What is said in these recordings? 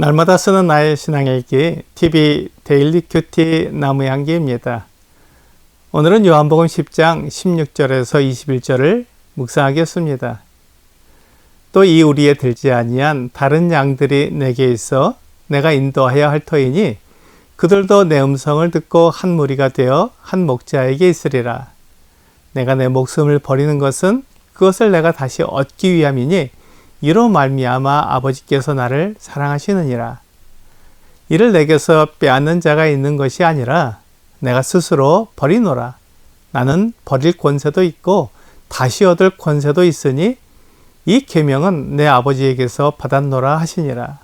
날마다 쓰는 나의 신앙일기 TV 데일리 큐티 나무향기입니다. 오늘은 요한복음 10장 16절에서 21절을 묵상하겠습니다. 또 이 우리에 들지 아니한 다른 양들이 내게 있어 내가 인도하여 할 터이니 그들도 내 음성을 듣고 한 무리가 되어 한 목자에게 있으리라. 내가 내 목숨을 버리는 것은 그것을 내가 다시 얻기 위함이니 이로 말미암아 아버지께서 나를 사랑하시느니라. 이를 내게서 빼앗는 자가 있는 것이 아니라 내가 스스로 버리노라. 나는 버릴 권세도 있고 다시 얻을 권세도 있으니 이 계명은 내 아버지에게서 받았노라 하시니라.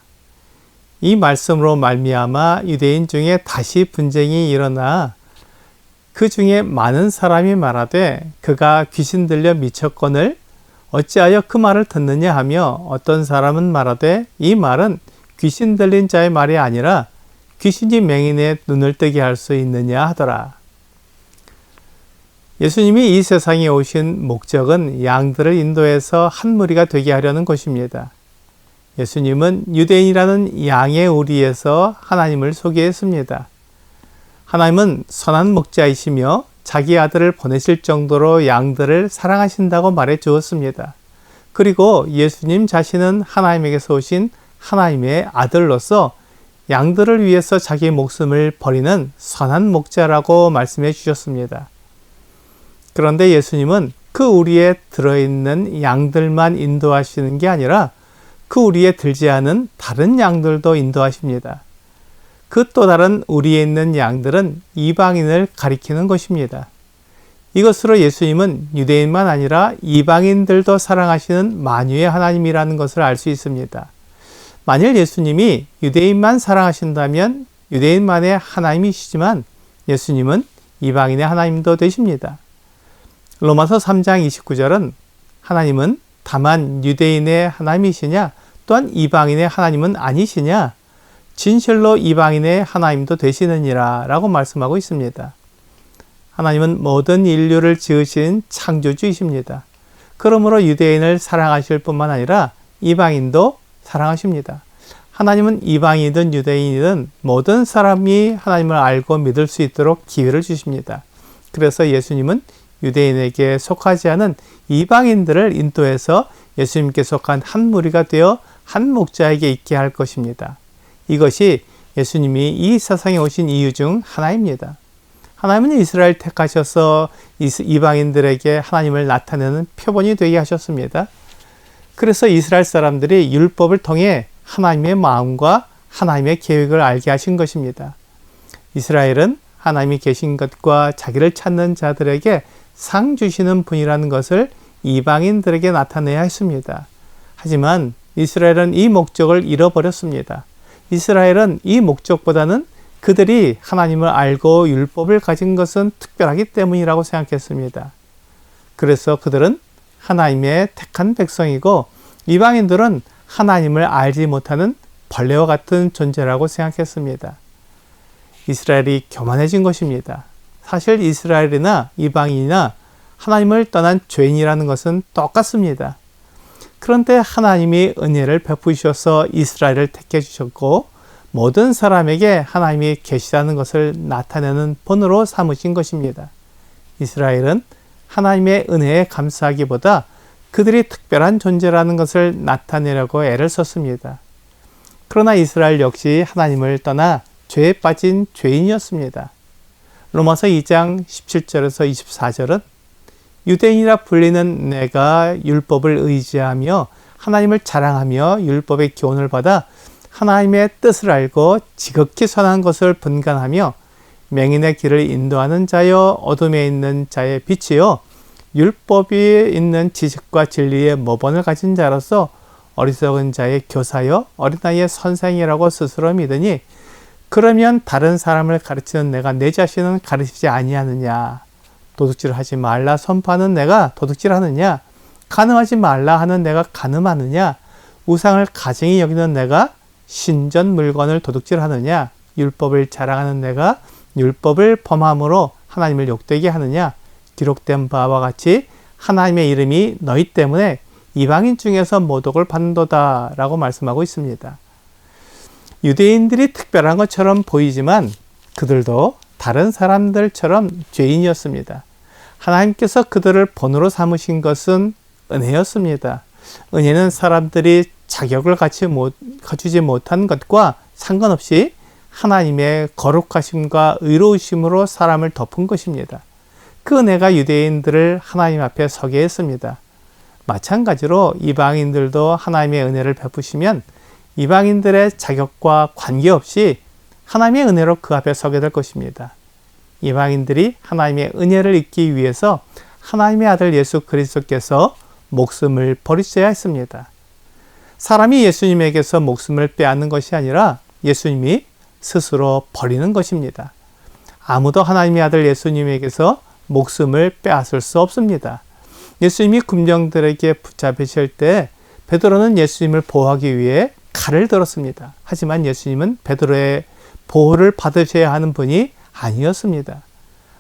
이 말씀으로 말미암아 유대인 중에 다시 분쟁이 일어나 그 중에 많은 사람이 말하되 그가 귀신 들려 미쳤거늘 어찌하여 그 말을 듣느냐 하며 어떤 사람은 말하되 이 말은 귀신 들린 자의 말이 아니라 귀신이 맹인의 눈을 뜨게 할 수 있느냐 하더라. 예수님이 이 세상에 오신 목적은 양들을 인도해서 한 무리가 되게 하려는 것입니다. 예수님은 유대인이라는 양의 우리에서 하나님을 소개했습니다. 하나님은 선한 목자이시며 자기 아들을 보내실 정도로 양들을 사랑하신다고 말해 주었습니다. 그리고 예수님 자신은 하나님에게서 오신 하나님의 아들로서 양들을 위해서 자기 목숨을 버리는 선한 목자라고 말씀해 주셨습니다. 그런데 예수님은 그 우리에 들어있는 양들만 인도하시는 게 아니라 그 우리에 들지 않은 다른 양들도 인도하십니다. 그 또 다른 우리에 있는 양들은 이방인을 가리키는 것입니다. 이것으로 예수님은 유대인만 아니라 이방인들도 사랑하시는 만유의 하나님이라는 것을 알 수 있습니다. 만일 예수님이 유대인만 사랑하신다면 유대인만의 하나님이시지만 예수님은 이방인의 하나님도 되십니다. 로마서 3장 29절은 하나님은 다만 유대인의 하나님이시냐 또한 이방인의 하나님은 아니시냐 진실로 이방인의 하나님도 되시느니라 라고 말씀하고 있습니다. 하나님은 모든 인류를 지으신 창조주이십니다. 그러므로 유대인을 사랑하실 뿐만 아니라 이방인도 사랑하십니다. 하나님은 이방인이든 유대인이든 모든 사람이 하나님을 알고 믿을 수 있도록 기회를 주십니다. 그래서 예수님은 유대인에게 속하지 않은 이방인들을 인도해서 예수님께 속한 한 무리가 되어 한 목자에게 있게 할 것입니다. 이것이 예수님이 이 세상에 오신 이유 중 하나입니다. 하나님은 이스라엘 택하셔서 이방인들에게 하나님을 나타내는 표본이 되게 하셨습니다. 그래서 이스라엘 사람들이 율법을 통해 하나님의 마음과 하나님의 계획을 알게 하신 것입니다. 이스라엘은 하나님이 계신 것과 자기를 찾는 자들에게 상 주시는 분이라는 것을 이방인들에게 나타내야 했습니다. 하지만 이스라엘은 이 목적을 잃어버렸습니다. 이스라엘은 이 목적보다는 그들이 하나님을 알고 율법을 가진 것은 특별하기 때문이라고 생각했습니다. 그래서 그들은 하나님의 택한 백성이고 이방인들은 하나님을 알지 못하는 벌레와 같은 존재라고 생각했습니다. 이스라엘이 교만해진 것입니다. 사실 이스라엘이나 이방인이나 하나님을 떠난 죄인이라는 것은 똑같습니다. 그런데 하나님이 은혜를 베푸셔서 이스라엘을 택해 주셨고 모든 사람에게 하나님이 계시다는 것을 나타내는 본으로 삼으신 것입니다. 이스라엘은 하나님의 은혜에 감사하기보다 그들이 특별한 존재라는 것을 나타내려고 애를 썼습니다. 그러나 이스라엘 역시 하나님을 떠나 죄에 빠진 죄인이었습니다. 로마서 2장 17절에서 24절은 유대인이라 불리는 내가 율법을 의지하며 하나님을 자랑하며 율법의 교훈을 받아 하나님의 뜻을 알고 지극히 선한 것을 분간하며 맹인의 길을 인도하는 자여 어둠에 있는 자의 빛이요 율법이 있는 지식과 진리의 모본을 가진 자로서 어리석은 자의 교사여 어린 나이의 선생이라고 스스로 믿으니 그러면 다른 사람을 가르치는 내가 내 자신은 가르치지 아니하느냐 도둑질을 하지 말라 선포하는 내가 도둑질하느냐 간음하지 말라 하는 내가 간음하느냐 우상을 가증히 여기는 내가 신전 물건을 도둑질하느냐 율법을 자랑하는 내가 율법을 범함으로 하나님을 욕되게 하느냐 기록된 바와 같이 하나님의 이름이 너희 때문에 이방인 중에서 모독을 받는도다 라고 말씀하고 있습니다. 유대인들이 특별한 것처럼 보이지만 그들도 다른 사람들처럼 죄인이었습니다. 하나님께서 그들을 본으로 삼으신 것은 은혜였습니다. 은혜는 사람들이 자격을 갖추지 못한 것과 상관없이 하나님의 거룩하심과 의로우심으로 사람을 덮은 것입니다. 그 은혜가 유대인들을 하나님 앞에 서게 했습니다. 마찬가지로 이방인들도 하나님의 은혜를 베푸시면 이방인들의 자격과 관계없이 하나님의 은혜로 그 앞에 서게 될 것입니다. 이방인들이 하나님의 은혜를 잊기 위해서 하나님의 아들 예수 그리스도께서 목숨을 버리셔야 했습니다. 사람이 예수님에게서 목숨을 빼앗는 것이 아니라 예수님이 스스로 버리는 것입니다. 아무도 하나님의 아들 예수님에게서 목숨을 빼앗을 수 없습니다. 예수님이 군병들에게 붙잡히실 때 베드로는 예수님을 보호하기 위해 칼을 들었습니다. 하지만 예수님은 베드로의 보호를 받으셔야 하는 분이 아니었습니다.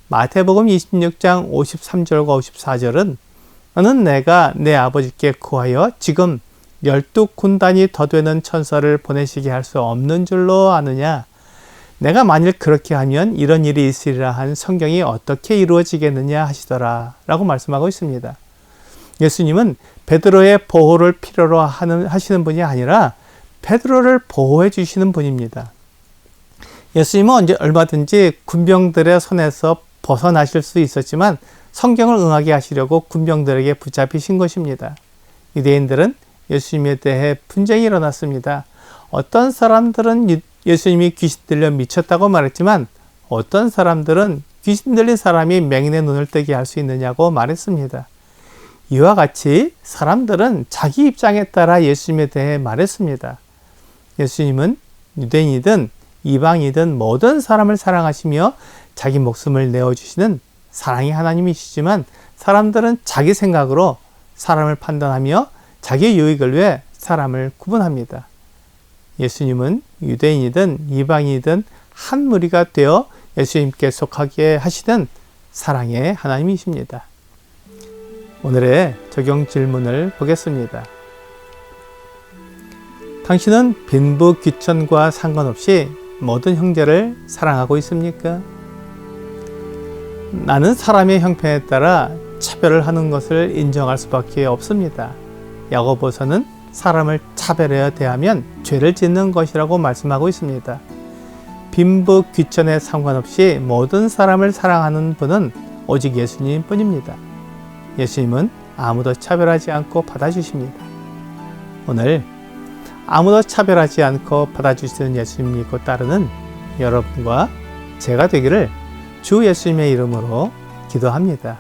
마태복음 26장 53절과 54절은 너는 내가 내 아버지께 구하여 지금 12군단이 더 되는 천사를 보내시게 할 수 없는 줄로 아느냐? 내가 만일 그렇게 하면 이런 일이 있으리라 한 성경이 어떻게 이루어지겠느냐 하시더라 라고 말씀하고 있습니다. 예수님은 베드로의 보호를 필요로 하시는 분이 아니라 베드로를 보호해 주시는 분입니다. 예수님은 얼마든지 군병들의 손에서 벗어나실 수 있었지만 성경을 응하게 하시려고 군병들에게 붙잡히신 것입니다. 유대인들은 예수님에 대해 분쟁이 일어났습니다. 어떤 사람들은 예수님이 귀신 들려 미쳤다고 말했지만 어떤 사람들은 귀신 들린 사람이 맹인의 눈을 뜨게 할 수 있느냐고 말했습니다. 이와 같이 사람들은 자기 입장에 따라 예수님에 대해 말했습니다. 예수님은 유대인이든 이방이든 모든 사람을 사랑하시며 자기 목숨을 내어주시는 사랑의 하나님이시지만 사람들은 자기 생각으로 사람을 판단하며 자기 유익을 위해 사람을 구분합니다. 예수님은 유대인이든 이방인이든 한 무리가 되어 예수님께 속하게 하시는 사랑의 하나님이십니다. 오늘의 적용 질문을 보겠습니다. 당신은 빈부 귀천과 상관없이 모든 형제를 사랑하고 있습니까? 나는 사람의 형편에 따라 차별을 하는 것을 인정할 수밖에 없습니다. 야고보서는 사람을 차별하여 대하면 죄를 짓는 것이라고 말씀하고 있습니다. 빈부 귀천에 상관없이 모든 사람을 사랑하는 분은 오직 예수님 뿐입니다. 예수님은 아무도 차별하지 않고 받아주십니다. 오늘 아무도 차별하지 않고 받아주시는 예수님 믿고 따르는 여러분과 제가 되기를 주 예수님의 이름으로 기도합니다.